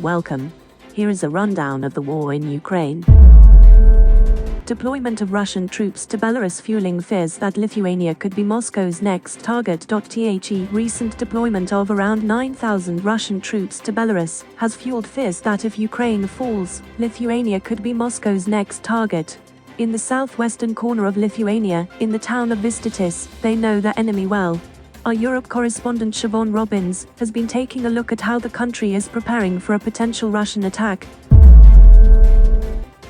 welcome. Here is a rundown of the war in Ukraine. Deployment of Russian troops to Belarus fueling fears that Lithuania could be Moscow's next target. The recent deployment of around 9,000 Russian troops to Belarus has fueled fears that if Ukraine falls, Lithuania could be Moscow's next target. In the southwestern corner of Lithuania, in the town of Vistitis, they know their enemy well. Our Europe correspondent Siobhan Robbins has been taking a look at how the country is preparing for a potential Russian attack.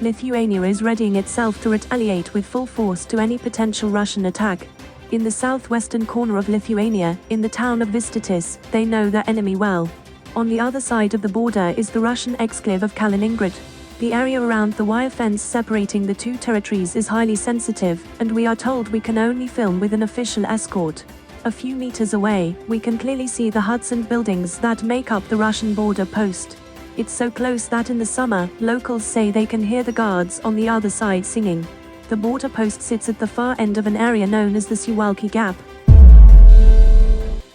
Lithuania is readying itself to retaliate with full force to any potential Russian attack. In the southwestern corner of Lithuania, in the town of Vistitis, they know their enemy well. On the other side of the border is the Russian exclave of Kaliningrad. The area around the wire fence separating the two territories is highly sensitive, and we are told we can only film with an official escort. A few meters away, we can clearly see the huts and buildings that make up the Russian border post. It's so close that in the summer, locals say they can hear the guards on the other side singing. The border post sits at the far end of an area known as the Suwalki Gap.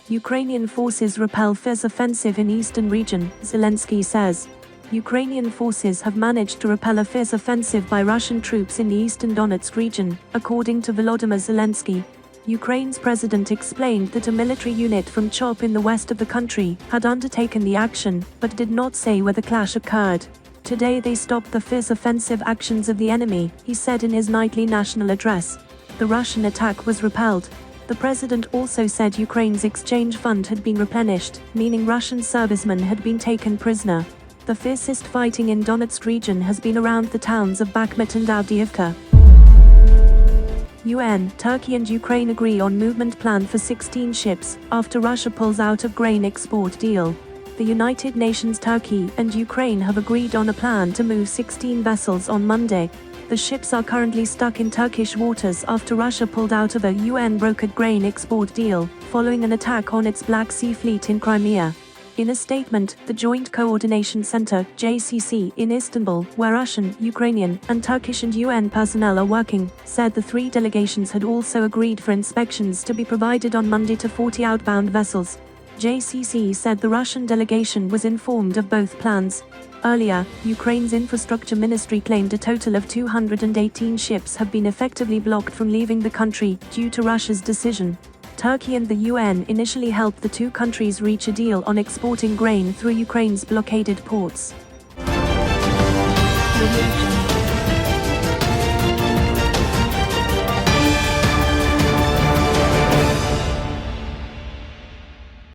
Ukrainian forces repel fierce offensive in eastern region, Zelensky says. Ukrainian forces have managed to repel a fierce offensive by Russian troops in the eastern Donetsk region, according to Volodymyr Zelensky. Ukraine's president explained that a military unit from Chop in the west of the country had undertaken the action, but did not say where the clash occurred. Today they stopped the fierce offensive actions of the enemy, he said in his nightly national address. The Russian attack was repelled. The president also said Ukraine's exchange fund had been replenished, meaning Russian servicemen had been taken prisoner. The fiercest fighting in Donetsk region has been around the towns of Bakhmut and Avdiivka. UN, Turkey and Ukraine agree on movement plan for 16 ships, after Russia pulls out of grain export deal. The United Nations, Turkey and Ukraine have agreed on a plan to move 16 vessels on Monday. The ships are currently stuck in Turkish waters after Russia pulled out of a UN-brokered grain export deal, following an attack on its Black Sea Fleet in Crimea. In a statement, the Joint Coordination Center, JCC, in Istanbul, where Russian, Ukrainian, and Turkish and UN personnel are working, said the three delegations had also agreed for inspections to be provided on Monday to 40 outbound vessels. JCC said the Russian delegation was informed of both plans. Earlier, Ukraine's infrastructure ministry claimed a total of 218 ships have been effectively blocked from leaving the country due to Russia's decision. Turkey and the UN initially helped the two countries reach a deal on exporting grain through Ukraine's blockaded ports.